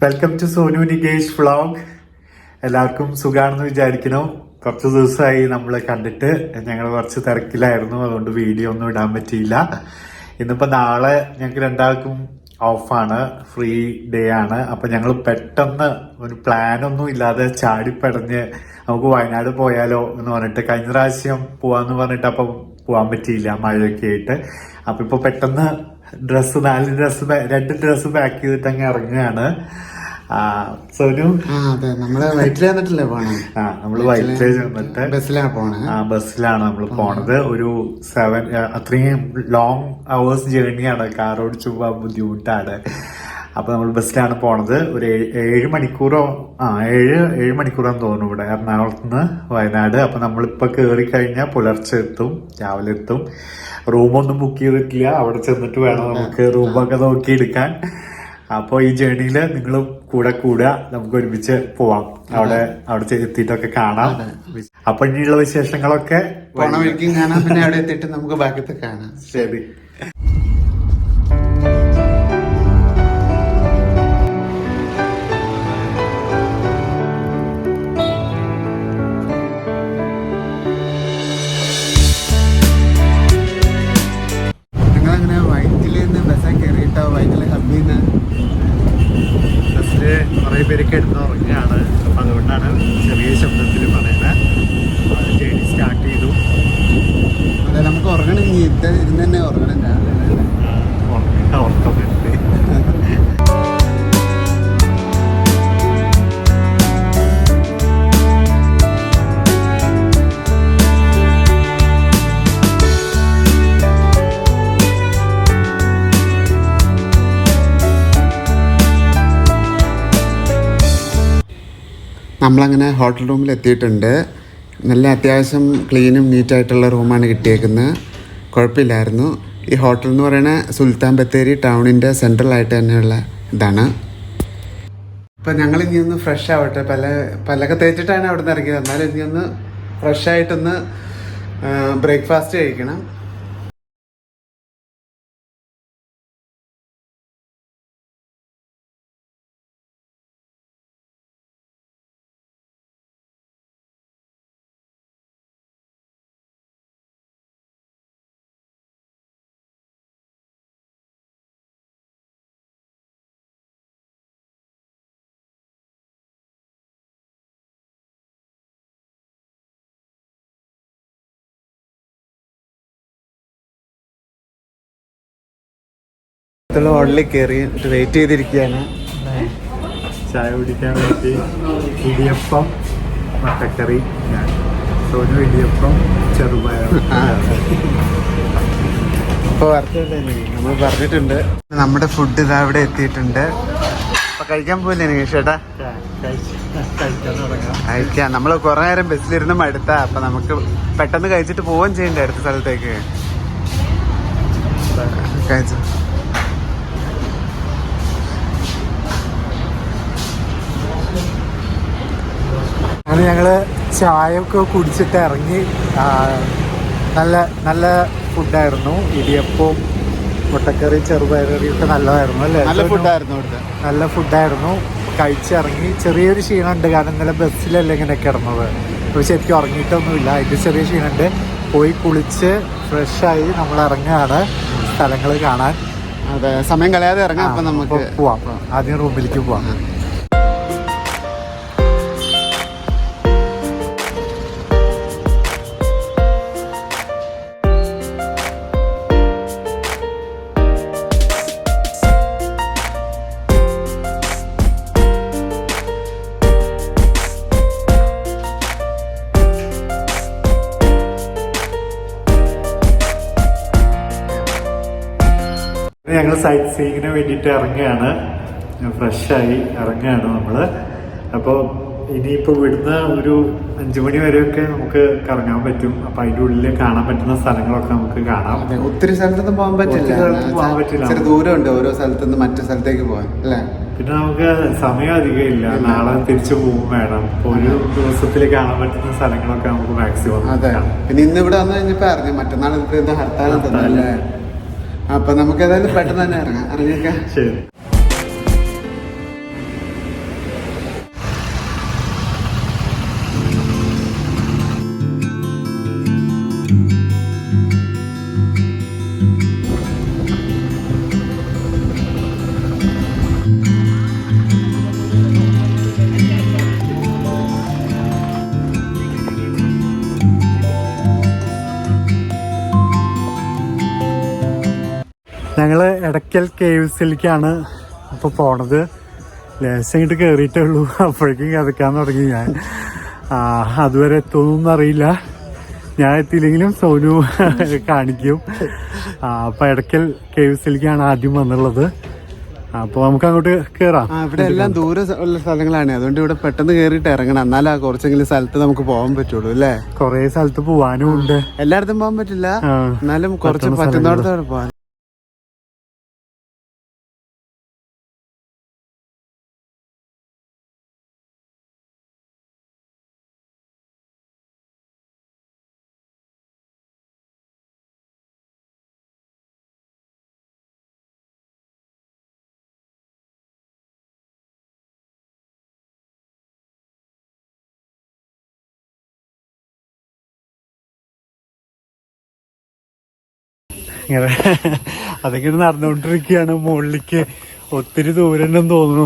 Welcome to Sonu Nikesh vlog. എല്ലാവർക്കും സുഖാണെന്ന് വിചാരിക്കുന്നു. കുറച്ച് ദിവസമായി നമ്മൾ കണ്ടിട്ട്. ഞങ്ങൾ കുറച്ച് തിരക്കിലായിരുന്നു, അതുകൊണ്ട് വീഡിയോ ഒന്നും ഇടാൻ പറ്റിയില്ല. ഇന്നിപ്പോ നാളെ ഞങ്ങൾക്ക് രണ്ടാൾക്കും ഓഫാണ്, ഫ്രീ ഡേ ആണ്. അപ്പൊ ഞങ്ങൾ പെട്ടെന്ന് ഒരു പ്ലാനൊന്നും ഇല്ലാതെ ചാടിപ്പടഞ്ഞ് നമുക്ക് വയനാട് പോയാലോ എന്ന് പറഞ്ഞിട്ട്, കഴിഞ്ഞ പ്രാവശ്യം പോവാന്ന് പറഞ്ഞിട്ട് അപ്പൊ പോവാൻ പറ്റിയില്ല മഴയൊക്കെ ആയിട്ട്. അപ്പൊ ഇപ്പൊ പെട്ടെന്ന് രണ്ട് ഡ്രസ്സ് പാക്ക് ചെയ്തിട്ട് അങ്ങ് ഇറങ്ങുകയാണ്. സോനു നമ്മള് വൈറ്റില വന്നിട്ടല്ലേ പോണേ? നമ്മള് വൈറ്റില വന്നിട്ട് ബസ്സിലാണ് നമ്മൾ പോണത്. ഒരു അത്രയും ലോങ് അവേഴ്സ് ജേർണിയാണ്, കാർ ഓടിച്ചു പോകാൻ ബുദ്ധിമുട്ടാണ്. അപ്പൊ നമ്മൾ ബസ്സിലാണ് പോണത്. ഒരു 7 മണിക്കൂറോ 7 മണിക്കൂറാന്ന് തോന്നുന്നു ഇവിടെ എറണാകുളത്ത് നിന്ന് വയനാട്. അപ്പൊ നമ്മളിപ്പോ കേറി കഴിഞ്ഞാൽ പുലർച്ചെ എത്തും, രാവിലെ എത്തും. റൂമൊന്നും ബുക്ക് ചെയ്തിട്ടില്ല, അവിടെ ചെന്നിട്ട് വേണം നമുക്ക് റൂമൊക്കെ നോക്കി എടുക്കാൻ. അപ്പൊ ഈ ജേർണിയില് നിങ്ങൾ കൂടെ നമുക്ക് ഒരുമിച്ച് പോവാം. അവിടെ എത്തിയിട്ടൊക്കെ കാണാം. അപ്പൊ ഇനിയുള്ള വിശേഷങ്ങളൊക്കെ പോണ വഴിക്കും കാണാം, പിന്നെ അവിടെ എത്തിയിട്ട് നമുക്ക് ബാക്കിയത്തെ കാണാം. ശരി. ബസ്സില് കുറെ പേരൊക്കെ എടുത്ത് ഉറങ്ങുകയാണ്. അപ്പൊ അതുകൊണ്ടാണ് ചെറിയ ശബ്ദത്തിൽ പറയുന്നത്. ജേർണി സ്റ്റാർട്ട് ചെയ്തു. അതെ, നമുക്ക് ഉറങ്ങണമെങ്കിൽ ഇരുന്ന് തന്നെ ഉറങ്ങണം. ഉറക്കം വരുന്നത്. നമ്മളങ്ങനെ ഹോട്ടൽ റൂമിൽ എത്തിയിട്ടുണ്ട്. നല്ല അത്യാവശ്യം ക്ലീനും നീറ്റായിട്ടുള്ള റൂമാണ് കിട്ടിയേക്കുന്നത്. കുഴപ്പമില്ലായിരുന്നു. ഈ ഹോട്ടൽ എന്ന് പറയുന്നത് സുൽത്താൻ ബത്തേരി ടൗണിൻ്റെ സെൻട്രലായിട്ട് തന്നെയുള്ള ഇതാണ്. ഇപ്പം ഞങ്ങൾ ഇനി ഒന്ന് ഫ്രഷ് ആവട്ടെ. പലക തേച്ചിട്ടാണ് അവിടെ നിന്ന് ഇറങ്ങിയത്. എന്നാലും ഇനി ഒന്ന് ഫ്രഷ് ആയിട്ടൊന്ന് ബ്രേക്ക്ഫാസ്റ്റ് കഴിക്കണം. ഹോട്ടലിൽ കയറി വെയിറ്റ് ചെയ്തിരിക്കുകയാണ് ചായ കുടിക്കാൻ വേണ്ടി. ഇടിയപ്പം, മുട്ടക്കറി, സോനു ഇടിയപ്പം, ചെറുപയർ. ഇപ്പോൾ നമ്മൾ പറഞ്ഞിട്ടുണ്ട്. നമ്മുടെ ഫുഡ് ഇതാ ഇവിടെ എത്തിയിട്ടുണ്ട്. അപ്പൊ കഴിക്കാൻ പോയില്ലേ നികേഷ് ചേട്ടാ? കഴിക്കാം. നമ്മൾ കുറെ നേരം ബസ്സിലിരുന്ന് മടുത്താ. അപ്പൊ നമുക്ക് പെട്ടെന്ന് കഴിച്ചിട്ട് പോവുകയും ചെയ്യണ്ടേ അടുത്ത സ്ഥലത്തേക്ക്. കഴിച്ചു. അങ്ങനെ ഞങ്ങള് ചായ ഒക്കെ കുടിച്ചിട്ട് ഇറങ്ങി. നല്ല ഫുഡായിരുന്നു. ഇടിയപ്പവും മുട്ടക്കറി, ചെറുപയറുകറിയും ഒക്കെ നല്ലതായിരുന്നു അല്ലേ? നല്ല ഫുഡായിരുന്നു. കഴിച്ചിറങ്ങി. ചെറിയൊരു ക്ഷീണമുണ്ട്, കാരണം ഇന്നലെ ബസ്സിലല്ലേ ഇങ്ങനെ കിടന്നത്. അപ്പോൾ ശരിക്കും ഉറങ്ങിയിട്ടൊന്നുമില്ല. അതിൻ്റെ ചെറിയ ക്ഷീണമുണ്ട്. പോയി കുളിച്ച് ഫ്രഷായി നമ്മൾ ഇറങ്ങുകയാണ് സ്ഥലങ്ങൾ കാണാൻ. അതെ, സമയം കളയാതെ ഇറങ്ങാം. അപ്പം നമുക്ക് പോവാം. ആദ്യം റൂമിലേക്ക് പോവാം. ഞങ്ങൾ സൈറ്റ് സീയിങ്ങിന് വേണ്ടിയിട്ട് ഇറങ്ങുകയാണ്. ഫ്രഷായി ഇറങ്ങുകയാണ് നമ്മള്. അപ്പോൾ ഇനിയിപ്പോൾ ഇവിടുന്ന് ഒരു 5 മണി വരെയൊക്കെ നമുക്ക് കറങ്ങാൻ പറ്റും. അപ്പൊ അതിൻ്റെ ഉള്ളിൽ കാണാൻ പറ്റുന്ന സ്ഥലങ്ങളൊക്കെ നമുക്ക് കാണാം. ഒത്തിരി സ്ഥലത്തൊന്നും പോകാൻ പറ്റില്ല. ദൂരമുണ്ട് ഓരോ സ്ഥലത്തുനിന്ന് മറ്റു സ്ഥലത്തേക്ക് പോകാൻ അല്ലേ? പിന്നെ നമുക്ക് സമയം അധികം ഇല്ല. നാളെ തിരിച്ചു പോകും വേണം. ഒരു ദിവസത്തിൽ കാണാൻ പറ്റുന്ന സ്ഥലങ്ങളൊക്കെ നമുക്ക് മാക്സിമം. അതെ. പിന്നെ ഇന്ന് ഇവിടെ വന്നു കഴിഞ്ഞപ്പോ അറിഞ്ഞു മറ്റന്നാൾ ഹർത്താൽ തന്നല്ലേ. അപ്പൊ നമുക്ക് ഏതായാലും പെട്ടെന്ന് തന്നെ ഇറങ്ങാം. ഇറങ്ങിയേക്കാം. ശരി. ഞങ്ങൾ എടക്കൽ കേവ്സിലേക്കാണ് ഇപ്പോൾ പോണത്. ലേശം ഇങ്ങോട്ട് കയറിയിട്ടേ ഉള്ളൂ, അപ്പോഴേക്കും കിതക്കാൻ തുടങ്ങി ഞാൻ. അതുവരെ എത്തുമെന്നൊന്നും അറിയില്ല. ഞാൻ എത്തിയില്ലെങ്കിലും സോനു കാണിക്കും. അപ്പോൾ എടക്കൽ കേവ്സിലേക്കാണ് ആദ്യം വന്നുള്ളത്. അപ്പോൾ നമുക്ക് അങ്ങോട്ട് കയറാം. ഇവിടെ എല്ലാം ദൂരെ ഉള്ള സ്ഥലങ്ങളാണ്, അതുകൊണ്ട് ഇവിടെ പെട്ടെന്ന് കയറിയിട്ട് ഇറങ്ങണം, എന്നാലാ കുറച്ചെങ്കിലും സ്ഥലത്ത് നമുക്ക് പോകാൻ പറ്റുള്ളൂ അല്ലേ. കുറേ സ്ഥലത്ത് പോവാനും ഉണ്ട്, എല്ലായിടത്തും പോകാൻ പറ്റില്ല, എന്നാലും കുറച്ച് പറ്റുന്നിടത്തോടെ പോകാൻ. ഇങ്ങനെ അതൊക്കെ നടന്നുകൊണ്ടിരിക്കുകയാണ്. മുകളിലേക്ക് ഒത്തിരി ദൂരം ഉണ്ടെന്ന് തോന്നുന്നു.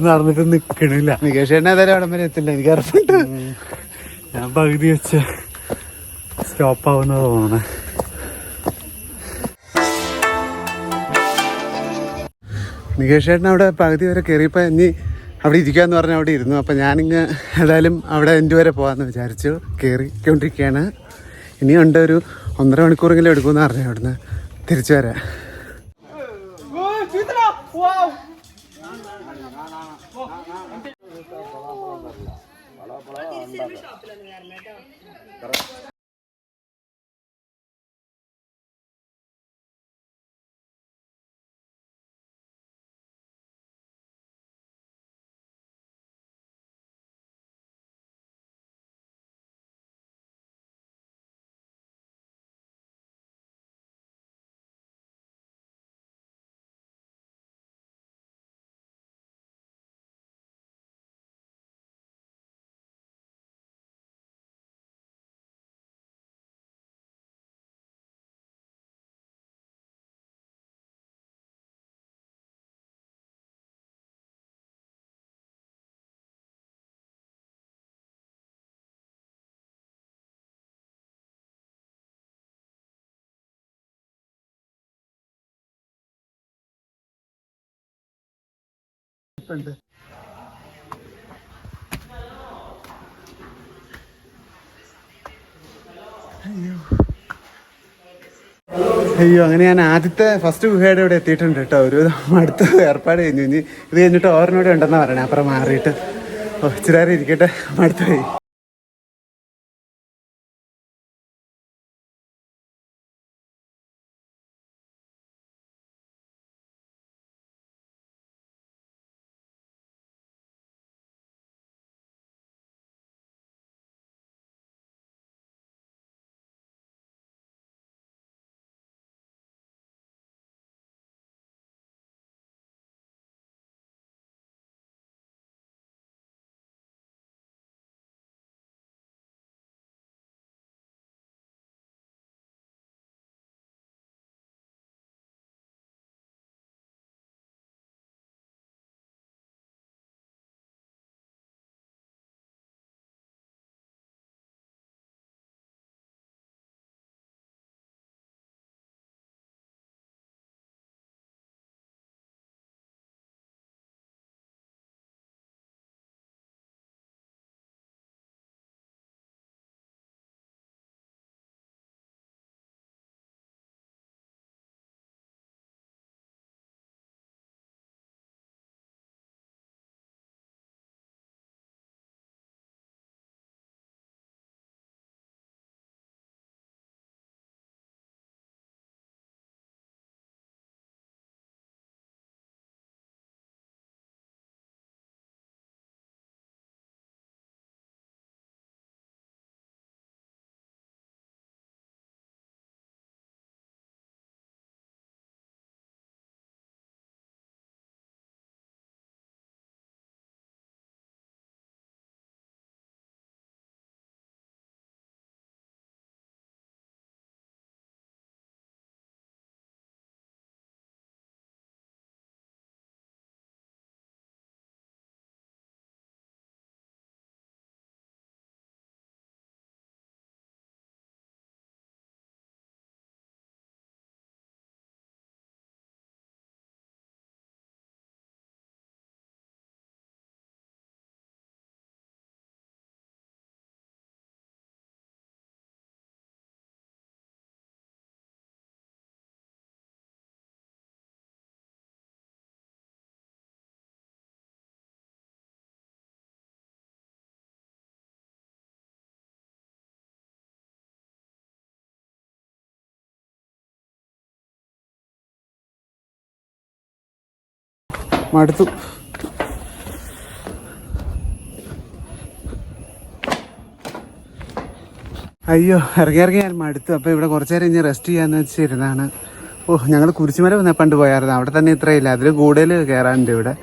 നടന്നിട്ട് നിക്കണില്ല. നികേഷേട്ടൻ ഏതായാലും അവിടെ വരെ എത്തില്ല, എനിക്ക് അറിഞ്ഞിട്ട്. ഞാൻ പകുതി വെച്ച് സ്റ്റോപ്പ് ആവുന്ന തോന്നണേ. നികേഷേട്ടൻ അവിടെ പകുതി വരെ കയറിയപ്പോൾ ഇനി അവിടെ ഇരിക്കാന്ന് പറഞ്ഞ് അവിടെ ഇരുന്നു. അപ്പം ഞാനിങ്ങ് ഏതായാലും അവിടെ എൻ്റെ വരെ പോകാമെന്ന് വിചാരിച്ചു. കയറിക്കൊണ്ടിരിക്കുകയാണ്. ഇനിയുണ്ട് ഒരു 1.5 മണിക്കൂറെങ്കിലും എടുക്കുമെന്ന് പറഞ്ഞു അവിടുന്ന് തിരിച്ചു വരാൻ. അയ്യോ, അങ്ങനെ ഞാൻ ആദ്യത്തെ ഫസ്റ്റ് ഗുഹയുടെ ഇവിടെ എത്തിയിട്ടുണ്ട് കേട്ടോ. ഒരു അടുത്ത ഏർപ്പാട് കഴിഞ്ഞു. ഇനി ഇത് കഴിഞ്ഞിട്ട് ഓറിനോട് ഉണ്ടെന്നാണ് പറയണേ. അപ്പുറം മാറിയിട്ട് ഇച്ചിരി നേരം ഇരിക്കട്ടെ, അടുത്തായി. മടുത്തു. അയ്യോ, ഇറങ്ങി ഞാൻ മടുത്തു. അപ്പോൾ ഇവിടെ കുറച്ച് നേരം ഇനി റെസ്റ്റ് ചെയ്യാന്ന് വെച്ചിരുന്നാണ്. ഞങ്ങൾ കുരിശുമല പണ്ട് പോയായിരുന്നു. അവിടെ തന്നെ ഇത്രയില്ല, അതിൽ കൂടുതൽ കയറാനുണ്ട് ഇവിടെ.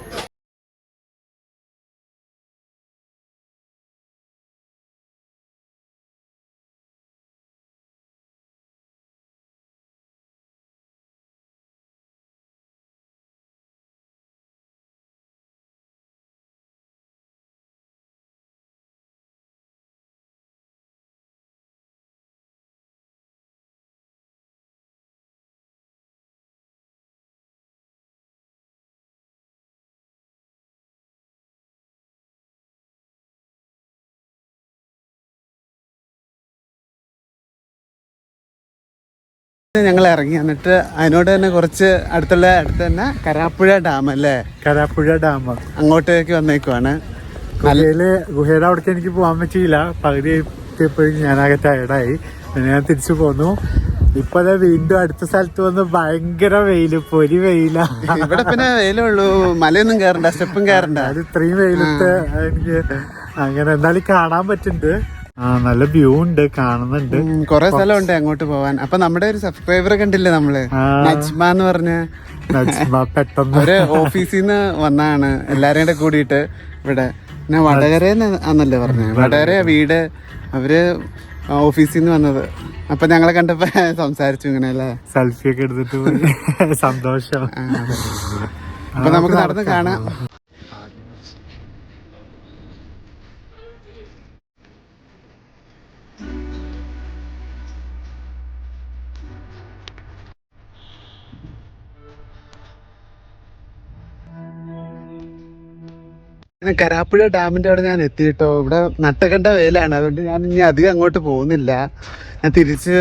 ഞങ്ങൾ ഇറങ്ങി. എന്നിട്ട് അതിനോട് തന്നെ കുറച്ച് അടുത്ത് തന്നെ കരാപ്പുഴ ഡാം അല്ലേ? കരാപ്പുഴ ഡാം അങ്ങോട്ടേക്ക് വന്നേക്കുവാണ്. ഗുഹയുടെ അവിടേക്ക് എനിക്ക് പോകാൻ പറ്റിയില്ല. പകുതി എത്തിയപ്പോഴും ഞാനാകെ ടയർഡായി. ഞാൻ തിരിച്ചു പോന്നു. ഇപ്പൊ വീണ്ടും അടുത്ത സ്ഥലത്ത് വന്ന് ഭയങ്കര വെയില്, പൊരി വെയില. ഇവിടെ പിന്നെ വെയിലുള്ളൂ, മലയൊന്നും കയറണ്ട, സ്റ്റെപ്പും കയറണ്ട. അത് ഇത്രയും വെയിലത്ത് എനിക്ക് അങ്ങനെ എന്നാലും കാണാൻ പറ്റുന്നുണ്ട്. നല്ല വ്യൂ ഉണ്ട്, കാണുന്നുണ്ട്. കൊറേ സ്ഥലമുണ്ട് അങ്ങോട്ട് പോവാൻ. അപ്പൊ നമ്മുടെ ഒരു സബ്സ്ക്രൈബറെ കണ്ടില്ലേ നമ്മള്, നജ്മ എന്ന് പറഞ്ഞ, പെട്ടെന്ന് ഒരു ഓഫീസിൽ നിന്ന് വന്നാണ് എല്ലാരും കൂടെ കൂടിയിട്ട് ഇവിടെ. പിന്നെ വടകരന്ന് ആന്നല്ലേ പറഞ്ഞത്, വടകര വീട്. അവര് ഓഫീസിൽ നിന്ന് വന്നത്. അപ്പൊ ഞങ്ങളെ കണ്ടപ്പോ സംസാരിച്ചു ഇങ്ങനെ അല്ലേ, സെൽഫി ഒക്കെ എടുത്തിട്ട് പോയി. സന്തോഷം. അപ്പൊ നമുക്ക് നടന്ന് കാണാം. കരാപ്പുഴ ഡാമിന്റെ അവിടെ ഞാൻ എത്തിയിട്ടോ. ഇവിടെ നട്ടകണ്ട വെയിലാണ്, അതുകൊണ്ട് ഞാൻ ഇനി അധികം അങ്ങോട്ട് പോകുന്നില്ല. ഞാൻ തിരിച്ച്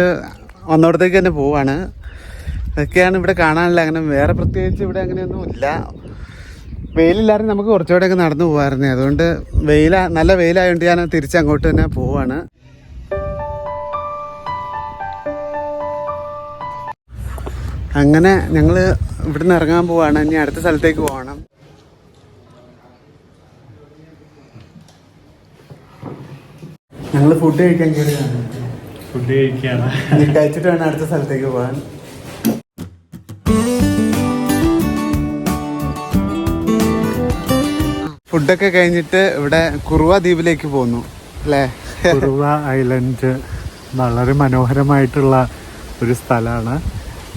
വന്നോടത്തേക്ക് തന്നെ പോവാണ്. ഇതൊക്കെയാണ് ഇവിടെ കാണാനില്ല. അങ്ങനെ വേറെ പ്രത്യേകിച്ച് ഇവിടെ അങ്ങനെയൊന്നും ഇല്ല. വെയിലില്ലായിരുന്നു, നമുക്ക് കുറച്ചുകൂടെയൊക്കെ നടന്നു പോകാമായിരുന്നു. അതുകൊണ്ട് നല്ല വെയിലായതുകൊണ്ട് ഞാൻ തിരിച്ച് അങ്ങോട്ട് തന്നെ പോവാണ്. അങ്ങനെ ഞങ്ങൾ ഇവിടുന്ന് ഇറങ്ങാൻ പോവാണ്. ഇനി അടുത്ത സ്ഥലത്തേക്ക് പോകണം. ഞങ്ങൾ ഫുഡ് കഴിക്കാൻ കയറിയാണ്. ഫുഡ് കഴിക്കുകയാണ്. കഴിച്ചിട്ട് വേണം അടുത്ത സ്ഥലത്തേക്ക് പോകാൻ. ഫുഡൊക്കെ കഴിഞ്ഞിട്ട് ഇവിടെ കുറുവ ദ്വീപിലേക്ക് പോന്നു അല്ലേ? കുറുവ ഐലൻഡ് വളരെ മനോഹരമായിട്ടുള്ള ഒരു സ്ഥലമാണ്.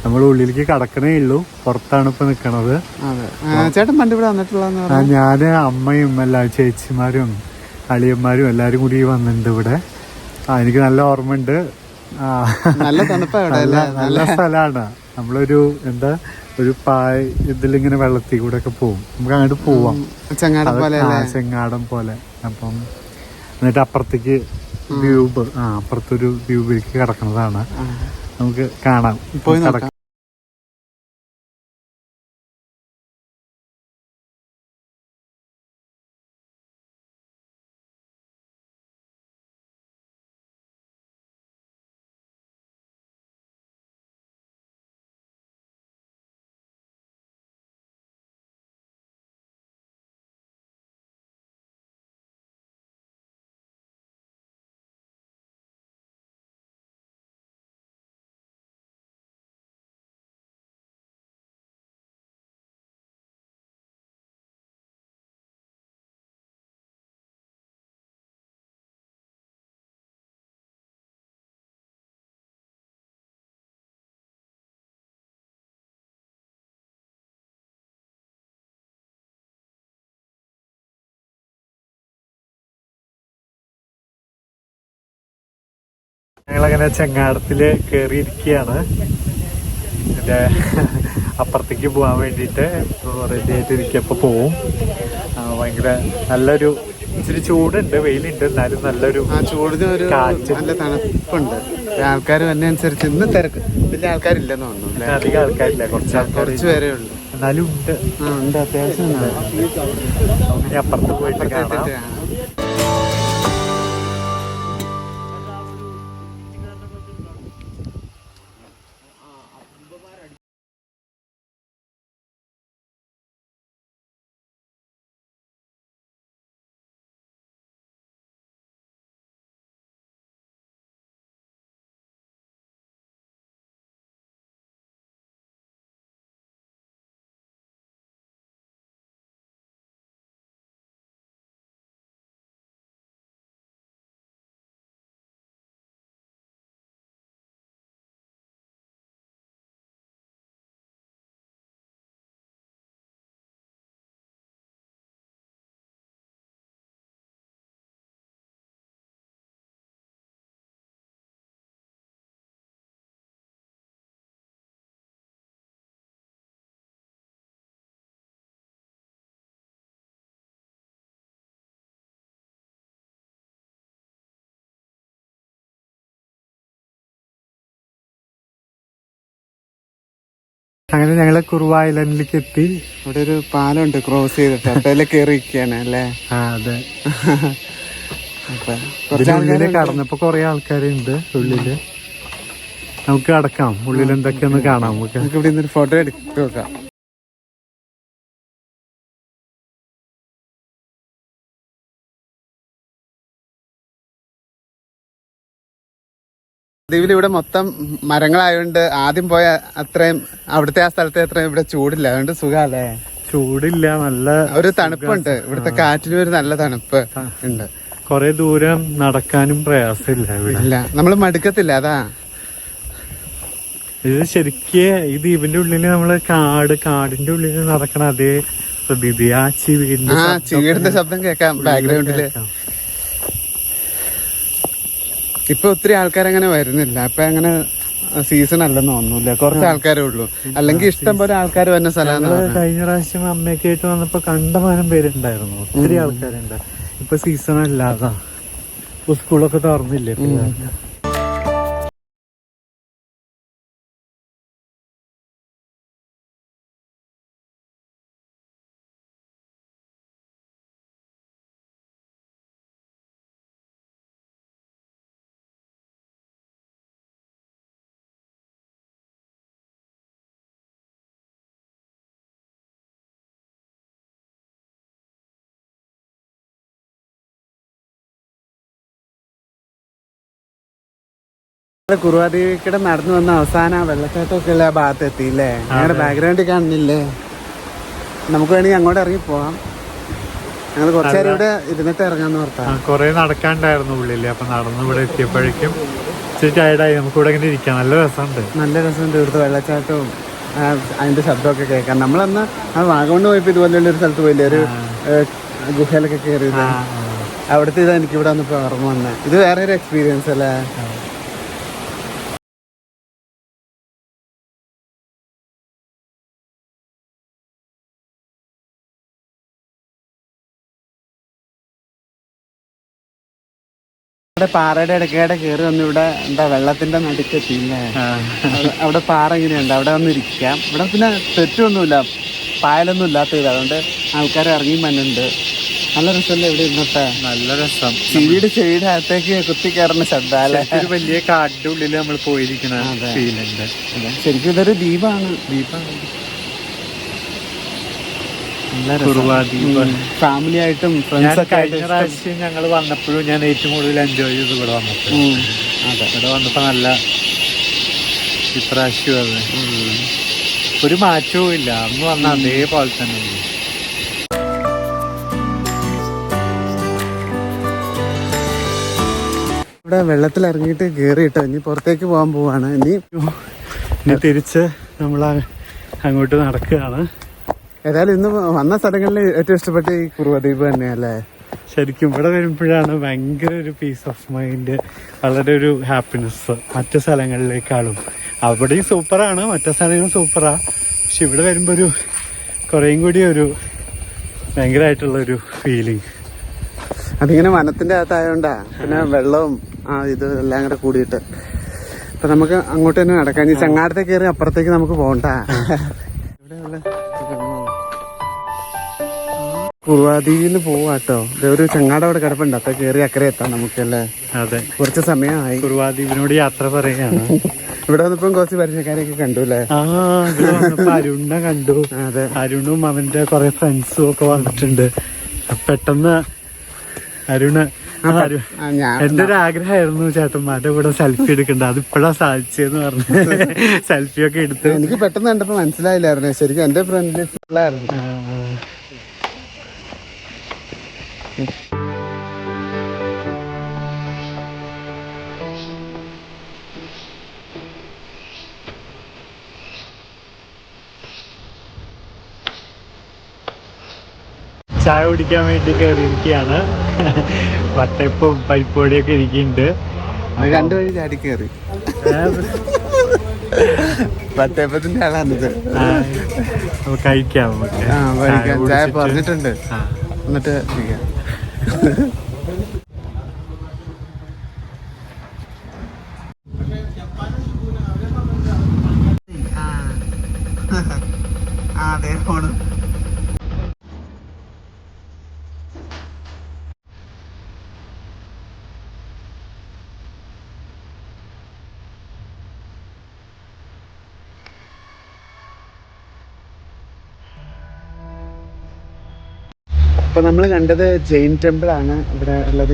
നമ്മൾ ഉള്ളിലേക്ക് കടക്കണേ ഉള്ളൂ, പുറത്താണ് ഇപ്പൊ നിക്കണത്. ചേട്ടൻ പണ്ട് ഇവിടെ വന്നിട്ടുള്ള? ഞാന് അമ്മയും എല്ലാ ചേച്ചിമാരും അളിയന്മാരും എല്ലാരും കൂടി വന്നിട്ടുണ്ട് ഇവിടെ. എനിക്ക് നല്ല ഓർമ്മയുണ്ട്. നല്ല തണുപ്പാണ്, നല്ല സ്ഥലമാണ്. നമ്മളൊരു ഒരു ഇതിലിങ്ങനെ വെള്ളത്തിൽ കൂടെ ഒക്കെ പോകും. നമുക്ക് അങ്ങോട്ട് പോവാം, ചെങ്ങാടം പോലെ. അപ്പം എന്നിട്ട് അപ്പുറത്തേക്ക് അപ്പുറത്തൊരു വ്യൂവിലേക്ക് കിടക്കുന്നതാണ്. നമുക്ക് കാണാം, പോയി നടക്കാം. ഞങ്ങളങ്ങനെ ചെങ്ങാടത്തില് കയറിയിരിക്കുകയാണ്. എൻ്റെ അപ്പുറത്തേക്ക് പോകാൻ വേണ്ടിയിട്ട് റെഡി ആയിട്ട് ഇരിക്കപ്പോൾ പോവും. ഭയങ്കര നല്ലൊരു ഇച്ചിരി ചൂടുണ്ട്, വെയിലുണ്ട്, എന്നാലും നല്ലൊരു ചൂടിന് ഒരു നല്ല തണുപ്പുണ്ട്. ആൾക്കാർ വന്നതനുസരിച്ച് ഇന്ന് തിരക്ക് വലിയ ആൾക്കാരില്ലെന്ന് തോന്നുന്നു. അധികം ആൾക്കാരില്ല, കുറച്ച് പേരേ ഉള്ളൂ. എന്നാലും ഉണ്ട് അത്യാവശ്യം. നമുക്ക് അപ്പുറത്ത് പോയിട്ട് കാണാം. അങ്ങനെ ഞങ്ങള് കുറുവ ഐലൻഡിലേക്ക് എത്തി. ഇവിടെ ഒരു പാലമുണ്ട് ക്രോസ് ചെയ്തിട്ട്, അപ്പൊ കയറിയിരിക്കാണ് അല്ലേ? അതെ. അപ്പൊ ഉള്ളില് കടന്നപ്പോ കൊറേ ആൾക്കാരുണ്ട് ഉള്ളില്. നമുക്ക് കടക്കാം, ഉള്ളിൽ എന്തൊക്കെയൊന്ന് കാണാം. നമുക്ക് ഇവിടെ നിന്നൊരു ഫോട്ടോ എടുത്ത് നോക്കാം. ദ്വീപിൽ ഇവിടെ മൊത്തം മരങ്ങളായതുകൊണ്ട് ആദ്യം പോയ അത്രയും അവിടുത്തെ ആ സ്ഥലത്തെ അത്രയും ഇവിടെ ചൂടില്ല, അതുകൊണ്ട് സുഖല്ലേ? ചൂടില്ല, നല്ല ഒരു തണുപ്പുണ്ട്. ഇവിടുത്തെ കാറ്റിനും ഒരു നല്ല തണുപ്പ് ഉണ്ട്. കൊറേ ദൂരം നടക്കാനും പ്രയാസമില്ല ഇവിടെ. ഇല്ല, നമ്മള് മടുക്കത്തില്ല. അതാ ഇത് ശരിക്ക് ഈ ദ്വീപിന്റെ ഉള്ളില് നമ്മള് കാടിന്റെ ഉള്ളിൽ നടക്കണ അതേ പ്രതീതി. ആ ചീവിടിന്റെ ശബ്ദം കേൾക്കാം ബാക്ക്ഗ്രൗണ്ടില്. ഇപ്പൊ ഒത്തിരി ആൾക്കാരങ്ങനെ വരുന്നില്ല. അപ്പൊ അങ്ങനെ സീസൺ അല്ലെന്ന് തോന്നുന്നില്ല, കുറച്ച് ആൾക്കാരേ ഉള്ളൂ. അല്ലെങ്കിൽ ഇഷ്ടം പോലെ ആൾക്കാർ വരുന്ന സ്ഥലമാണ്. കഴിഞ്ഞ പ്രാവശ്യം അമ്മയൊക്കെ ആയിട്ട് വന്നപ്പോ കണ്ടമാനം പേരുണ്ടായിരുന്നു, ഒത്തിരി ആൾക്കാരുണ്ട്. ഇപ്പൊ സീസൺ അല്ലാതാ, സ്കൂളൊക്കെ തുറന്നില്ലേ. കുറുവ ദ്വീപിൽ നടന്നു വന്ന അവസാനം വെള്ളച്ചാട്ടമൊക്കെ ഉള്ള ആ ഭാഗത്ത് എത്തിയില്ലേ? ഞങ്ങളുടെ ബാക്ക്ഗ്രൗണ്ടിൽ കാണുന്നില്ലേ? നമുക്ക് വേണമെങ്കിൽ അങ്ങോട്ട് ഇറങ്ങി പോവാം. ഞങ്ങൾ കുറച്ചേരം ഇവിടെ ഇരുന്നിട്ട് ഇറങ്ങാന്ന് ഓർത്താ. കൊറേ നടക്കാണ്ടായിരുന്നു ഉള്ളില്. അപ്പൊ നടന്ന് ഇവിടെ എത്തിയപ്പോഴേക്കും ഇച്ചിരി ടയർഡായി. നമുക്ക് ഇവിടെ ഇങ്ങനെ ഇരിക്കാം, നല്ല രസമുണ്ട്. നല്ല രസമുണ്ട് ഇവിടുത്തെ വെള്ളച്ചാട്ടവും അതിന്റെ ശബ്ദമൊക്കെ കേൾക്കാം. നമ്മളന്ന് ആ വാഗമണ് പോയപ്പോ ഇതുപോലെയുള്ള ഒരു സ്ഥലത്ത് പോയില്ലേ, ഒരു ഗുഹയിലൊക്കെ കയറിയത്. അവിടുത്തെ ഇതാ എനിക്ക് ഇവിടെ വന്നപ്പോ ഓർമ്മ വന്നത്. ഇത് വേറെ ഒരു എക്സ്പീരിയൻസ് അല്ലേ? ഇവിടെ പാറയുടെ ഇടയ്ക്കേടെ കയറി വന്ന് ഇവിടെ എന്താ വെള്ളത്തിന്റെ നടുക്കെത്തിയില്ലേ? അവിടെ പാറ ഇങ്ങനെയുണ്ട്, അവിടെ വന്ന് ഇരിക്കാം. ഇവിടെ പിന്നെ തെറ്റൊന്നുമില്ല, പായലൊന്നും ഇല്ലാത്തത്, അതുകൊണ്ട് ആൾക്കാർ ഇറങ്ങി മണ്ണുണ്ട്. നല്ല രസമല്ലേ ഇവിടെ ഇരുന്നിട്ട്? നല്ല രസം. ചെടിയുടെ അകത്തേക്ക് കുത്തി കയറുന്ന ശബ്ദാലേ. ഒരു വലിയ കാടിന്റെ ഉള്ളിൽ നമ്മൾ പോയിരിക്കണ ഫീലുണ്ട്. ശരിക്കും ഇതൊരു ദ്വീപാണ്. ഫാമിലി ആയിട്ടും ഫ്രണ്ട്സൊക്കെ ആയിട്ട്. കഴിഞ്ഞ പ്രാവശ്യം ഞങ്ങൾ വന്നപ്പോഴും ഞാൻ ഏറ്റവും കൂടുതൽ എൻജോയ് ചെയ്ത് ഇവിടെ വന്നപ്പോൾ. ഇവിടെ വന്നപ്പോ നല്ല ഇപ്രാവശ്യം അത് ഒരു മാറ്റവും ഇല്ല, അന്ന് വന്ന അതേപോലെ തന്നെ. ഇവിടെ വെള്ളത്തിൽ ഇറങ്ങിയിട്ട് കയറിയിട്ട് ഇനി പുറത്തേക്ക് പോകാൻ പോവാണ്. ഇനി തിരിച്ച് നമ്മൾ അങ്ങോട്ട് നടക്കുകയാണ്. ഏതായാലും ഇന്ന് വന്ന സ്ഥലങ്ങളിൽ ഏറ്റവും ഇഷ്ടപ്പെട്ട ഈ കുറുവ ദ്വീപ് തന്നെയല്ലേ? ശരിക്കും ഇവിടെ വരുമ്പോഴാണ് ഭയങ്കര ഒരു പീസ് ഓഫ് മൈൻഡ്, വളരെ ഒരു ഹാപ്പിനെസ് മറ്റു സ്ഥലങ്ങളിലേക്കാളും. അവിടെയും സൂപ്പറാണ്, മറ്റു സ്ഥലങ്ങളും സൂപ്പറാ. പക്ഷെ ഇവിടെ വരുമ്പോൾ ഒരു കുറേയും കൂടി ഒരു ഭയങ്കരമായിട്ടുള്ളൊരു ഫീലിംഗ്. അതിങ്ങനെ വനത്തിന്റെ അകത്തായോണ്ടാ, പിന്നെ വെള്ളവും ഇത് എല്ലാം കൂടെ കൂടിയിട്ട്. അപ്പൊ നമുക്ക് അങ്ങോട്ട് തന്നെ നടക്കാം. ഈ ചങ്ങാടത്തേക്ക് കയറി അപ്പുറത്തേക്ക് നമുക്ക് പോകണ്ട. കുറുവാദ്വീപിൽ പോവാട്ടോ. ഒരു ചങ്ങാടം അവിടെ കിടപ്പുണ്ട്, അപ്പൊ കയറി അക്കരെ എത്താം നമുക്കല്ലേ? അതെ, കുറച്ച് സമയമായി. കുറുവാദ്വീപിനോട് യാത്ര പറയുകയാണ്. ഇവിടെ വന്നപ്പം കുറച്ച് പരിചയക്കാരെയൊക്കെ കണ്ടു അല്ലേ? അരുണിനെ കണ്ടു. അതെ, അരുണും അവന്റെ കുറെ ഫ്രണ്ട്സും ഒക്കെ വന്നിട്ടുണ്ട്. പെട്ടെന്ന് അരുണ് എന്റെ ഒരു ആഗ്രഹമായിരുന്നു ചേട്ടന്മാരുടെ കൂടെ സെൽഫി എടുക്കണ്ട, അതിപ്പോഴാ സാധിച്ചെന്ന് പറഞ്ഞു. സെൽഫി ഒക്കെ എടുത്ത് എനിക്ക് പെട്ടെന്ന് കണ്ടപ്പോ മനസ്സിലായില്ലായിരുന്നു. ശരിക്കും എന്റെ ഫ്രണ്ടിൽ ഫുള്ളായിരുന്നു. ചായ കുടിക്കാൻ വേണ്ടി കയറിയിരിക്കുകയാണ്. വട്ടയപ്പവും പരിപ്പൊടിയൊക്കെ ഇരിക്കുന്നുണ്ട്. രണ്ടുവഴി ചാടി കയറി. വട്ടയപ്പത്തിന്റെ ആളാണിത്. കഴിക്കാം, ചായ പറഞ്ഞിട്ടുണ്ട്, എന്നിട്ട് അപ്പോൾ നമ്മൾ കണ്ടത് ജെയിൻ ടെമ്പിൾ ആണ് ഇവിടെ ഉള്ളത്.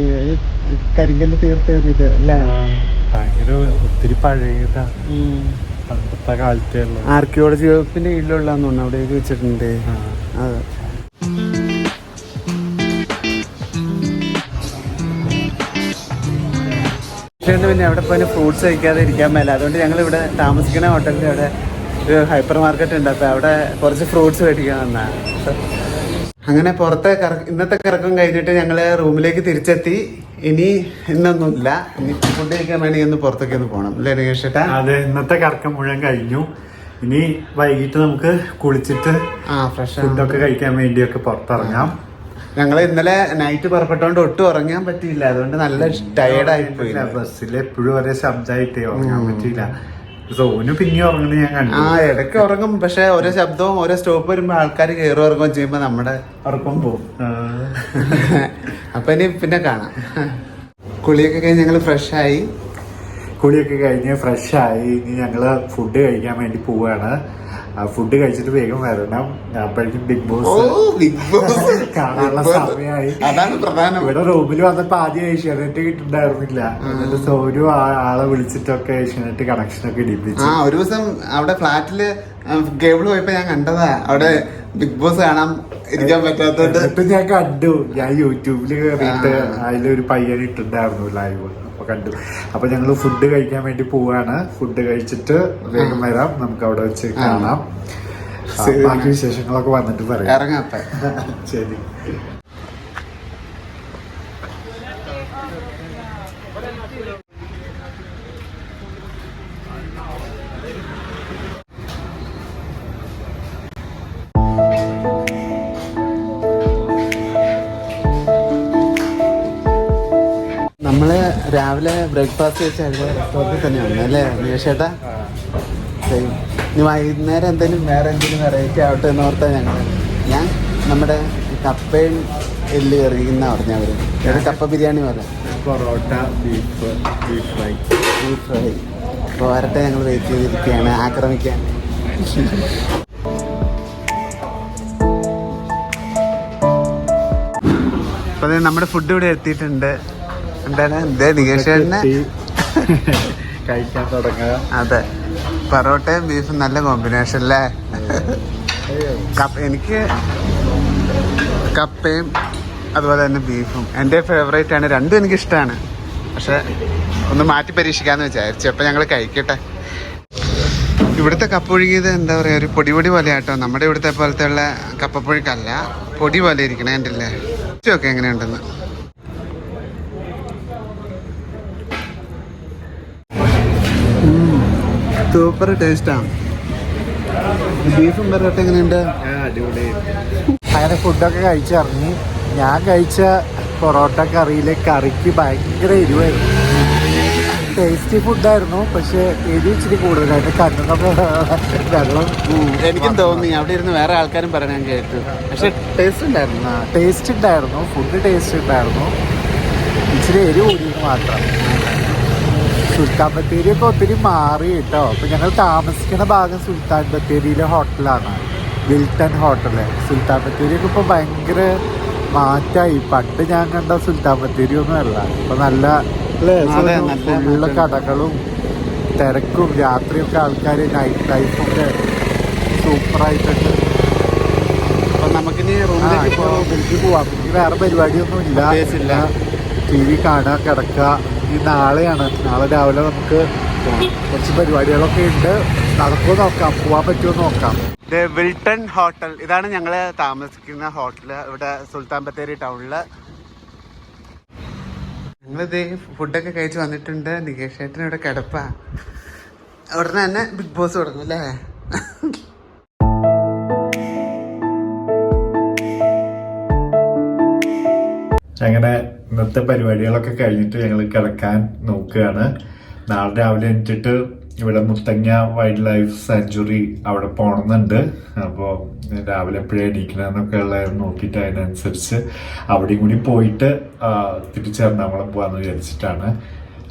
കരിങ്കല്ല് തീർത്തേറിയത് അല്ലേ? ഭയങ്കര ഒത്തിരി പഴയതാ, പണ്ടത്തെ കാലത്തേ ഉള്ളു. ആർക്കിയോളജി വകുപ്പിന്റെ കീഴിലുള്ളതെന്ന് തോന്നുന്നു അവിടെ എഴുതി വെച്ചിട്ടുണ്ട്. അതെ. പിന്നെ അവിടെ പോയി ഫ്രൂട്ട്സ് കഴിക്കാതെ ഇരിക്കാൻ മേല. അതുകൊണ്ട് ഞങ്ങൾ ഇവിടെ താമസിക്കുന്ന ഹോട്ടലിൽ അവിടെ ഒരു ഹൈപ്പർ മാർക്കറ്റ് ഉണ്ട്. അപ്പോൾ അവിടെ കുറച്ച് ഫ്രൂട്ട്സ് മേടിക്കാൻ വന്നാ. അങ്ങനെ പുറത്തെ ഇന്നത്തെ കറക്കം കഴിഞ്ഞിട്ട് ഞങ്ങൾ റൂമിലേക്ക് തിരിച്ചെത്തി. ഇനി ഇന്നൊന്നുമില്ല, ഇനി ഫുഡ് കഴിക്കാൻ വേണമെങ്കിൽ ഒന്ന് പുറത്തേക്ക് ഒന്ന് പോകണം അല്ലേ നികേഷ് ചേട്ടാ? അതെ, ഇന്നത്തെ കറക്കം മുഴുവൻ കഴിഞ്ഞു. ഇനി വൈകിട്ട് നമുക്ക് കുളിച്ചിട്ട് ഫ്രഷ് ഫുഡൊക്കെ കഴിക്കാൻ വേണ്ടിയൊക്കെ പുറത്തിറങ്ങാം. ഞങ്ങൾ ഇന്നലെ നൈറ്റ് പുറപ്പെട്ടോണ്ട് ഒട്ടും ഉറങ്ങാൻ പറ്റിയില്ല. അതുകൊണ്ട് നല്ല ടയേർഡായി പോയി. ബസ്സിൽ എപ്പോഴും ഒരേ ശബ്ദമായിട്ടേ ഉറങ്ങാൻ പറ്റിയില്ല. സോനു പിന്നെ ഉറങ്ങണ ഞാൻ കണ്ടു. ഇടയ്ക്ക് ഉറങ്ങും. പക്ഷെ ഓരോ ശബ്ദവും ഓരോ സ്റ്റോപ്പ് വരുമ്പോ ആൾക്കാർ കയറി ഉറങ്ങുകയും ചെയ്യുമ്പോ നമ്മുടെ ഉറക്കം പോകും. അപ്പൊ ഇനി പിന്നെ കാണാം. കുളിയൊക്കെ കഴിഞ്ഞ് ഞങ്ങൾ ഫ്രഷായി. ഇനി ഞങ്ങള് ഫുഡ് കഴിക്കാൻ വേണ്ടി പോവാണ്. ഫുഡ് കഴിച്ചിട്ട് വേഗം വരണം. അപ്പോഴേക്കും ബിഗ് ബോസ് കാണാനുള്ള സമയമായി. അതാണ് പ്രധാനം. ഇവിടെ റൂമിൽ വന്നപ്പോ ആദ്യം ഏഷ്യാനെറ്റ് കിട്ടുന്നുണ്ടായിരുന്നില്ല. എന്നിട്ട് സോനു ആളെ വിളിച്ചിട്ടൊക്കെ ഏഷ്യാനെറ്റ് കണക്ഷനൊക്കെ ഇടിപ്പിച്ചു. ഒരു ദിവസം അവിടെ ഫ്ലാറ്റില് കേബിൾ പോയപ്പോ ഞാൻ കണ്ടതാ അവിടെ ബിഗ് ബോസ് കാണാൻ ഇരിക്കാൻ പറ്റാത്തോണ്ട്. എന്നിട്ട് ഞാൻ കണ്ടു. ഞാൻ യൂട്യൂബില് കയറിയിട്ട് അതിലൊരു പയ്യൻ ഇട്ടുണ്ടായിരുന്നു ലൈവ്. അപ്പൊ കണ്ടു. അപ്പൊ ഞങ്ങള് ഫുഡ് കഴിക്കാൻ വേണ്ടി പോവാണ്. ഫുഡ് കഴിച്ചിട്ട് വേഗം വരാം. നമുക്ക് അവിടെ വെച്ച് കാണാം. ബാക്കി വിശേഷങ്ങളൊക്കെ വന്നിട്ട് പറയാം. ഇറങ്ങാത്ത ശരി. നമ്മള് രാവിലെ ബ്രേക്ക്ഫാസ്റ്റ് കഴിച്ച റെസ്റ്റോറൻറ്റിൽ തന്നെയാണ് അല്ലേ നികേഷ് ചേട്ടാ? ഇനി വൈകുന്നേരം വേറെ എന്തെങ്കിലും വെറൈറ്റി ആവട്ടെ എന്ന് ഓർത്താ ഞാൻ നമ്മുടെ കപ്പയും എല്ല് കറിയുന്ന പറഞ്ഞവര് കപ്പ ബിരിയാണി പോലെ പൊറോട്ട, ബീഫ് ഫ്രൈ. അപ്പോൾ വരട്ടെ, ഞങ്ങൾ വെയിറ്റ് ചെയ്തിരിക്കുകയാണ് ആക്രമിക്കാൻ. അപ്പോൾ നമ്മുടെ ഫുഡ് ഇവിടെ എത്തിയിട്ടുണ്ട്. എന്താണ് നികേഷ് ചേട്ടനെ കഴിക്കാൻ തുടങ്ങുക. അതെ, പൊറോട്ടയും ബീഫും നല്ല കോമ്പിനേഷൻ അല്ലേ? എനിക്ക് കപ്പയും അതുപോലെ തന്നെ ബീഫും എൻ്റെ ഫേവറേറ്റ് ആണ്. രണ്ടും എനിക്കിഷ്ടമാണ്. പക്ഷെ ഒന്ന് മാറ്റി പരീക്ഷിക്കാമെന്ന് വിചാരിച്ചു. അപ്പം ഞങ്ങൾ കഴിക്കട്ടെ. ഇവിടുത്തെ കപ്പ പുഴുങ്ങിയത് എന്താ പറയുക, ഒരു പൊടി പോലെ ആട്ടോ. നമ്മുടെ ഇവിടുത്തെ പോലത്തെ ഉള്ള കപ്പപ്പുഴുക്കല്ല, പൊടി പോലെ ഇരിക്കണേ. എൻ്റെ അല്ലേ ഒക്കെ എങ്ങനെയുണ്ടെന്ന്. സൂപ്പർ ടേസ്റ്റാണ്. ബീഫും പൊറോട്ട എങ്ങനെയുണ്ട്? അടിപൊളി. അങ്ങനെ ഫുഡൊക്കെ കഴിച്ചിറങ്ങി. ഞാൻ കഴിച്ച പൊറോട്ട കറിക്ക് ഭയങ്കര എരിവായിരുന്നു. ടേസ്റ്റി ഫുഡായിരുന്നു, പക്ഷെ എരിവ് ഇച്ചിരി കൂടുതലായിട്ട് കണ്ണൊക്കെ വെള്ളം. എനിക്കും തോന്നി, അവിടെ ഇരുന്ന് വേറെ ആൾക്കാരും പറയാൻ കേട്ടു. പക്ഷെ ടേസ്റ്റ് ഉണ്ടായിരുന്നു. ഫുഡ് ടേസ്റ്റ് ഉണ്ടായിരുന്നു. ഇച്ചിരി എരിവ് കൂടിയത് മാത്രം. സുൽത്താൻ ബത്തേരിയൊക്കെ ഒത്തിരി മാറി കേട്ടോ. അപ്പം ഞങ്ങൾ താമസിക്കുന്ന ഭാഗം സുൽത്താൻ ബത്തേരിയിലെ ഹോട്ടലാണ്, വിൽട്ടൺ ഹോട്ടല്. സുൽത്താൻ ബത്തേരിയൊക്കെ ഇപ്പോൾ ഭയങ്കര മാറ്റമായി. പണ്ട് ഞാൻ കണ്ട സുൽത്താൻ ബത്തേരി ഒന്നും അല്ല. ഇപ്പം നല്ല ഫുള്ള് കടകളും തിരക്കും രാത്രിയൊക്കെ ആൾക്കാർ നൈറ്റ് ലൈഫൊക്കെ സൂപ്പറായിട്ടുണ്ട്. അപ്പം നമുക്കിനി റൂമിലേക്ക് പോവാം. എനിക്ക് വേറെ പരിപാടിയൊന്നും ഇല്ല. ടി വി കാണുക, കിടക്കുക. ഈ നാളെ രാവിലെ നമുക്ക് കുറച്ച് പരിപാടികളൊക്കെ ഉണ്ട്. നടക്കുമോ നോക്കാം, പോവാൻ പറ്റുമോ നോക്കാം. വിൽട്ടൺ ഹോട്ടൽ, ഇതാണ് ഞങ്ങൾ താമസിക്കുന്ന ഹോട്ടല് ഇവിടെ സുൽത്താൻ ബത്തേരി ടൗണില്. ഞങ്ങളിത് ഫുഡൊക്കെ കഴിച്ച് വന്നിട്ടുണ്ട്. നികേഷ് ചേട്ടൻ ഇവിടെ കിടപ്പാ. ഉടനെ തന്നെ ബിഗ് ബോസ് തുടങ്ങും അല്ലേ? അങ്ങനെ ഇന്നത്തെ പരിപാടികളൊക്കെ കഴിഞ്ഞിട്ട് ഞങ്ങൾ കിടക്കാൻ നോക്കുകയാണ്. നാളെ രാവിലെ എണീറ്റിട്ട് ഇവിടെ മുത്തങ്ങ വൈൽഡ് ലൈഫ് സാങ്ച്വറി അവിടെ പോകണമെന്നുണ്ട്. അപ്പോൾ രാവിലെ എപ്പോഴും എണീക്കണമെന്നൊക്കെ ഉള്ളത് നോക്കിയിട്ട് അതിനനുസരിച്ച് അവിടെയും കൂടി പോയിട്ട് തിരിച്ച് എറണാകുളം പോകാമെന്ന് വിചാരിച്ചിട്ടാണ്.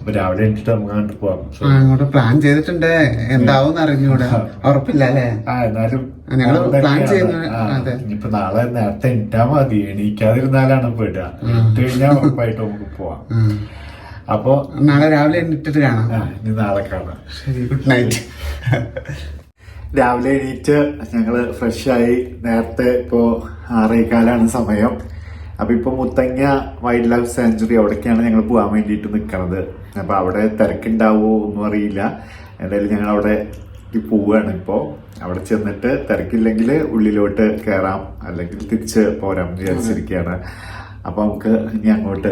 അപ്പൊ രാവിലെ എണീറ്റിട്ട് നമുക്ക് അങ്ങോട്ട് പോവാം. അങ്ങോട്ട് പ്ലാൻ ചെയ്തിട്ടുണ്ട്, എന്താവും അറിഞ്ഞൂടാ, ഉറപ്പില്ല അല്ലേ? എന്നാലും ഞങ്ങള് പ്ലാൻ ചെയ്യുന്ന ഇനിയിപ്പോ നാളെ നേരത്തെ എണീറ്റാ മതി, എണീക്കാതിരുന്നാലാണ് പെടുക. എണീറ്റ് കഴിഞ്ഞാൽ ഉറപ്പായിട്ട് നമുക്ക് പോവാം. അപ്പൊ നാളെ രാവിലെ എണീറ്റിട്ട് കാണാം. ഇനി നാളെ കാണാം. ശരി, ഗുഡ് നൈറ്റ്. രാവിലെ എണീറ്റ് ഞങ്ങള് ഫ്രഷായി. നേരത്തെ ഇപ്പോ 6:15 സമയം. അപ്പൊ ഇപ്പൊ മുത്തങ്ങ വൈൽഡ് ലൈഫ് സാങ്ച്വറി അവിടേക്കാണ് ഞങ്ങൾ പോകാൻ വേണ്ടിയിട്ട് നിൽക്കണത്. അപ്പൊ അവിടെ തിരക്കുണ്ടാവോ ഒന്നും അറിയില്ല. എന്തായാലും ഞങ്ങൾ അവിടെ പോവുകയാണ്. ഇപ്പോ അവിടെ ചെന്നിട്ട് തിരക്കില്ലെങ്കിൽ ഉള്ളിലോട്ട് കയറാം, അല്ലെങ്കിൽ തിരിച്ച് പോരാം വിചാരിച്ചിരിക്കുകയാണ്. അപ്പൊ നമുക്ക് ഇനി അങ്ങോട്ട്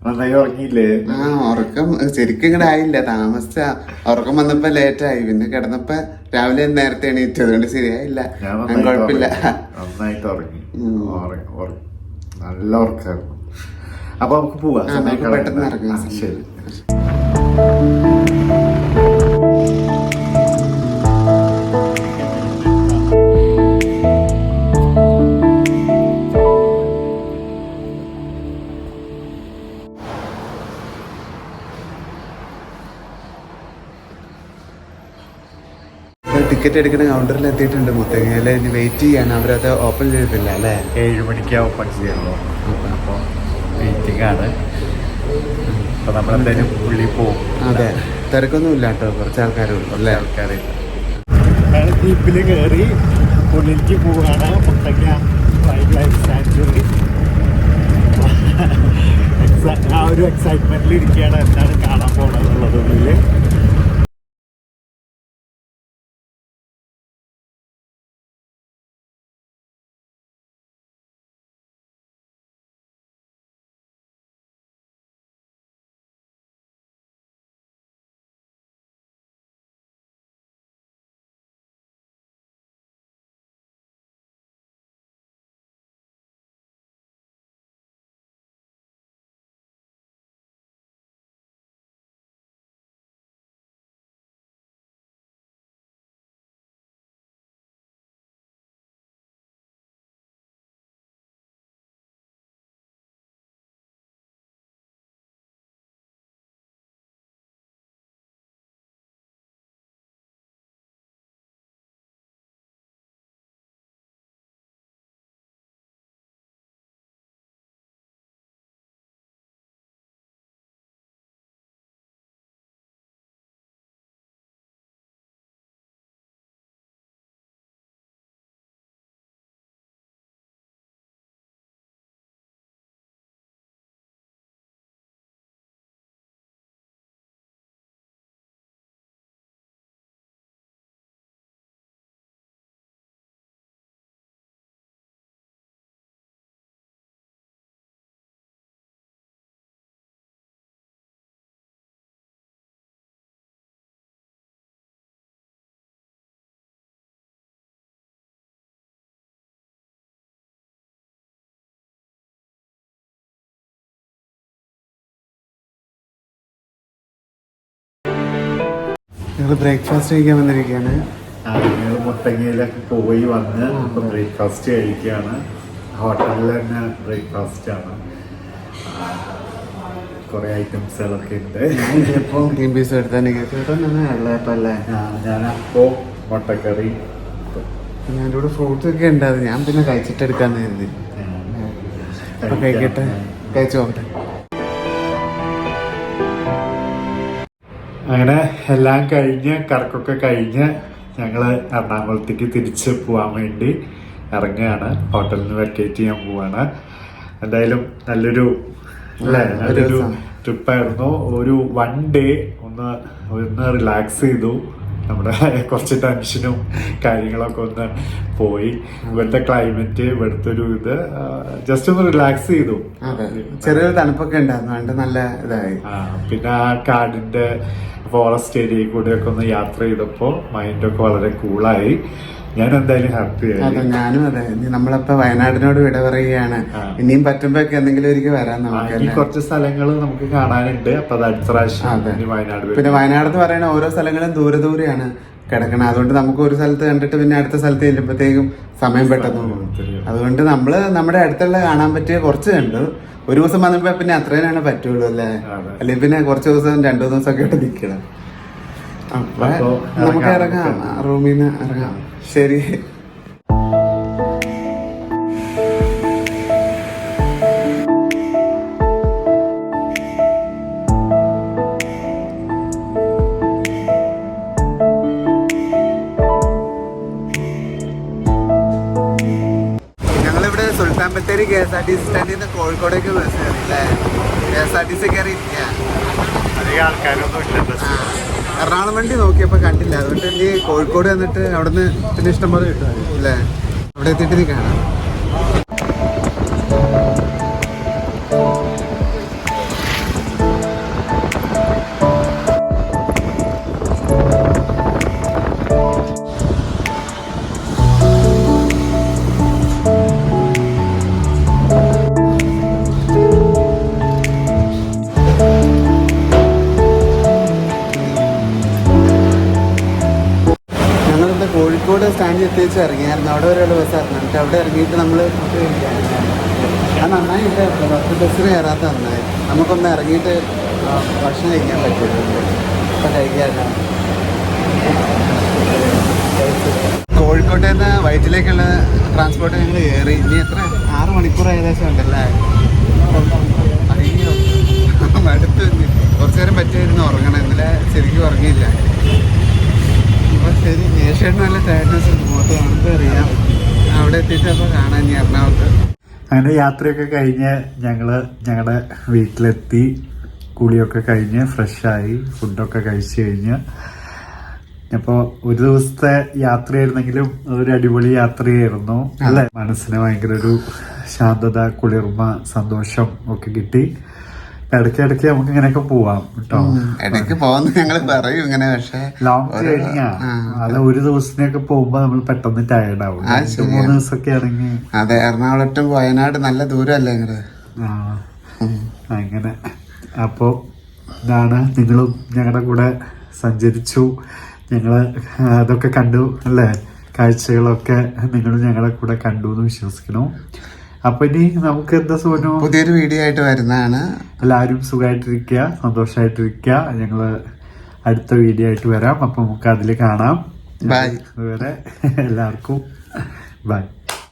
നന്നായി ഉറങ്ങിയില്ലേ? ഉറക്കം ശരിക്കും ഇങ്ങടെ ആയില്ല, താമസിച്ച. ഉറക്കം വന്നപ്പോ ലേറ്റായി, പിന്നെ കിടന്നപ്പോ രാവിലെ നേരത്തെ എണീറ്റു, അതുകൊണ്ട് ശരിയായില്ല. കുഴപ്പമില്ല, നന്നായിട്ട് ഉറങ്ങി. നല്ല ഉറക്കായിരുന്നു. അപ്പൊ നമുക്ക് പോവാം, പെട്ടെന്ന് ഇറങ്ങാം. ശരി. ടിക്കറ്റ് എടുക്കുന്ന കൗണ്ടറിൽ എത്തിയിട്ടുണ്ട് മുത്തങ്ങയില്. ഇനി വെയിറ്റ് ചെയ്യാണ്, അവരത് ഓപ്പൺ ചെയ്തിട്ടില്ല അല്ലേ? 7 മണിക്ക് ഓപ്പൺ ചെയ്യുള്ളൂ. അപ്പോൾ വെയിറ്റിംഗ് ആണ്. അപ്പൊ നമ്മളെന്തായാലും ഉള്ളിൽ പോകും. അതെ, തിരക്കൊന്നും ഇല്ല കേട്ടോ, കുറച്ച് ആൾക്കാരേ ഉള്ളൂ അല്ലേ? ആൾക്കാരില്ല. ജീപ്പിൽ കയറി ഉള്ളിലേക്ക് പോവുകയാണ്. Muthanga wild life sanctuary. ആ ഒരു എക്സൈറ്റ്മെന്റിൽ ഇരിക്കുകയാണ്, എന്താണ് കാണാൻ പോകണമെന്നുള്ളത് ഉള്ളിൽ. ഞങ്ങൾ ബ്രേക്ക്ഫാസ്റ്റ് കഴിക്കാൻ വന്നിരിക്കുകയാണ്. ഞങ്ങൾ മുത്തങ്ങയിലൊക്കെ പോയി വന്ന് ഇപ്പൊ ബ്രേക്ക്ഫാസ്റ്റ് കഴിക്കുകയാണ്. ഹോട്ടലിൽ തന്നെ ബ്രേക്ക്ഫാസ്റ്റ് ആണ്. കുറെ ഐറ്റംസുകളൊക്കെ ഉണ്ട്. ഇപ്പോൾ ഗ്രീൻ പീസ് എടുത്താൽ വെള്ളയപ്പല്ലേ? ഞാനപ്പോ മുട്ടക്കറി, ഞാൻ ഇവിടെ ഫ്രൂട്ട്സ് ഒക്കെ ഉണ്ട്. അത് ഞാൻ പിന്നെ കഴിച്ചിട്ട് എടുക്കാന്ന് കരുതി. അപ്പൊ കഴിക്കട്ടെ, കഴിച്ചു നോക്കട്ടെ. അങ്ങനെ എല്ലാം കഴിഞ്ഞ് കറക്കൊക്കെ കഴിഞ്ഞ് ഞങ്ങള് എറണാകുളത്തേക്ക് തിരിച്ച് പോകാൻ വേണ്ടി ഇറങ്ങുകയാണ്. ഹോട്ടലിൽ നിന്ന് വെക്കേറ്റ് ചെയ്യാൻ പോവാണ്. എന്തായാലും നല്ലൊരു ട്രിപ്പായിരുന്നു. ഒരു 1 ഡേ ഒന്ന് റിലാക്സ് ചെയ്തു. നമ്മുടെ കുറച്ച് ടെൻഷനും കാര്യങ്ങളൊക്കെ ഒന്ന് പോയി. ഇവിടുത്തെ ക്ലൈമറ്റ്, ഇവിടുത്തെ ഒരു ഇത് ജസ്റ്റ് ഒന്ന് റിലാക്സ് ചെയ്തു. ചെറിയൊരു തണുപ്പൊക്കെ ഉണ്ടായിരുന്നു, നല്ല ഇതായി. പിന്നെ ആ കാടിന്റെ ഫോറസ്റ്റ് ഏരിയയിൽ കൂടെയൊക്കെ ഒന്ന് യാത്ര ചെയ്തപ്പോൾ മൈൻഡൊക്കെ വളരെ കൂളായി. ഞാൻ എന്തായാലും ഹാപ്പി ആയി. ഞാനും അതെ. നമ്മളിപ്പോ വയനാടിനോട് വിട പറയുകയാണ്. ഇനിയും പറ്റുമ്പോഴൊക്കെ എന്തെങ്കിലും ഒരിക്കൽ വരാൻ നമുക്ക്. കുറച്ച് സ്ഥലങ്ങൾ നമുക്ക് കാണാനുണ്ട്. അപ്പൊ അത് അടുത്ത പ്രാവശ്യം വയനാട്. പിന്നെ വയനാട് എന്ന് പറയുന്ന ഓരോ സ്ഥലങ്ങളും ദൂരെ ദൂരെയാണ് കിടക്കണം. അതുകൊണ്ട് നമുക്ക് ഒരു സ്ഥലത്ത് കണ്ടിട്ട് പിന്നെ അടുത്ത സ്ഥലത്ത് ചെല്ലുമ്പോഴത്തേക്കും സമയം പെട്ടെന്ന് പോകും. അതുകൊണ്ട് നമ്മള് നമ്മുടെ അടുത്തുള്ള കാണാൻ പറ്റിയ കുറച്ച് കണ്ടു. ഒരു ദിവസം വന്നപ്പോ പിന്നെ അത്രേനാണ് പറ്റുള്ളൂ അല്ലേ? അല്ലെങ്കിൽ പിന്നെ കുറച്ച് ദിവസം 2 ദിവസമൊക്കെ ആയിട്ട് നിൽക്കണം. അപ്പൊ നമുക്ക് ഇറങ്ങാം, റൂമിൽ നിന്ന് ഇറങ്ങാം. ശരി. സുൽത്താൻ ബത്തേരി KSRTC സ്റ്റാൻഡിൽ നിന്ന് കോഴിക്കോടേക്ക് ബസ് കയറി അല്ലേ? KSRTC കയറി ഇരിക്കുക. അധികം ആൾക്കാരൊന്നും ഇല്ല. എറണാകുളം വണ്ടി നോക്കിയപ്പോൾ കണ്ടില്ല, അതുകൊണ്ട് എനിക്ക് കോഴിക്കോട് വന്നിട്ട് അവിടുന്ന് പിന്നെ ഇഷ്ടംപോലെ കിട്ടും അല്ലേ? അവിടെ എത്തിയിട്ട് നീ കാണാം. കോഴിക്കോട് സ്റ്റാൻഡിൽ എത്തിച്ച് ഇറങ്ങിയായിരുന്നു. അവിടെ വരെയുള്ള ബസ്സായിരുന്നു. എന്നിട്ട് അവിടെ ഇറങ്ങിയിട്ട് നമ്മൾ ഫുഡ് കഴിക്കാറുണ്ട്. അത് നന്നായി ഇല്ല, ബസ്സിന് കയറാത്ത നന്നായി. നമുക്കൊന്ന് ഇറങ്ങിയിട്ട് ഭക്ഷണം കഴിക്കാൻ പറ്റിയിട്ടുണ്ട്. അപ്പം കഴിക്കാറില്ല. കോഴിക്കോട്ടേ നിന്ന് വയറ്റിലേക്കുള്ള ട്രാൻസ്പോർട്ട് ഞങ്ങൾ കയറി. ഇനി എത്ര 6 മണിക്കൂർ ഏകദേശം ഉണ്ടല്ലേ? അയ്യോ അടുത്ത് കുറച്ചു നേരം പറ്റിയായിരുന്നു ഉറങ്ങണം. ഇന്നലെ ശരിക്കും ഉറങ്ങിയില്ല. ശരി, ഏഷ്യാഡ് നല്ല ടയർഡ്നെസ് ഉണ്ട്, മുഖത്ത് കാണുമ്പോൾ അറിയാം. അവിടെ എത്തിയിട്ട് അപ്പോൾ കാണാൻ ഇനി എറണാകുളത്ത്. അങ്ങനെ യാത്രയൊക്കെ കഴിഞ്ഞ് ഞങ്ങളുടെ വീട്ടിലെത്തി. കുളിയൊക്കെ കഴിഞ്ഞ് ഫ്രഷായി, ഫുഡൊക്കെ കഴിച്ച് കഴിഞ്ഞ്. അപ്പോൾ ഒരു ദിവസത്തെ യാത്രയായിരുന്നെങ്കിലും അതൊരു അടിപൊളി യാത്രയായിരുന്നു അല്ലേ? മനസ്സിന് ഭയങ്കര ഒരു ശാന്തത, കുളിർമ, സന്തോഷം ഒക്കെ കിട്ടി. ഇടയ്ക്കിടയ്ക്ക് നമുക്ക് ഇങ്ങനെയൊക്കെ പോവാം കേട്ടോ. ഇടയ്ക്ക് പോകുന്ന ഞങ്ങൾ പറയും ഇങ്ങനെ. പക്ഷേ ലോങ് ജേർണിയാ, അത് ഒരു ദിവസത്തിനൊക്കെ പോകുമ്പോ നമ്മൾ പെട്ടെന്ന് ടയർഡ് ആവും. 2-3 ദിവസമൊക്കെ ആണെങ്കിൽ. അതെ, എറണാകുളത്തും വയനാട് നല്ല ദൂരമല്ലേ ഇങ്ങട്. അങ്ങനെ അപ്പോ ഇതാണ്, നിങ്ങളും ഞങ്ങളുടെ കൂടെ സഞ്ചരിച്ചു. ഞങ്ങള് അതൊക്കെ കണ്ടു അല്ലേ? കാഴ്ചകളൊക്കെ നിങ്ങളും ഞങ്ങളുടെ കൂടെ കണ്ടു എന്ന് വിശ്വസിക്കുന്നു. അപ്പൊ ഇനി നമുക്ക് എന്താ സോനു, പുതിയൊരു വീഡിയോ ആയിട്ട് വരുന്നതാണ്. എല്ലാവരും സുഖമായിട്ടിരിക്കുക, സന്തോഷമായിട്ടിരിക്കുക. ഞങ്ങള് അടുത്ത വീഡിയോ ആയിട്ട് വരാം. അപ്പൊ നമുക്ക് അതിൽ കാണാം. ബൈ. അതുവരെ എല്ലാവർക്കും ബൈ.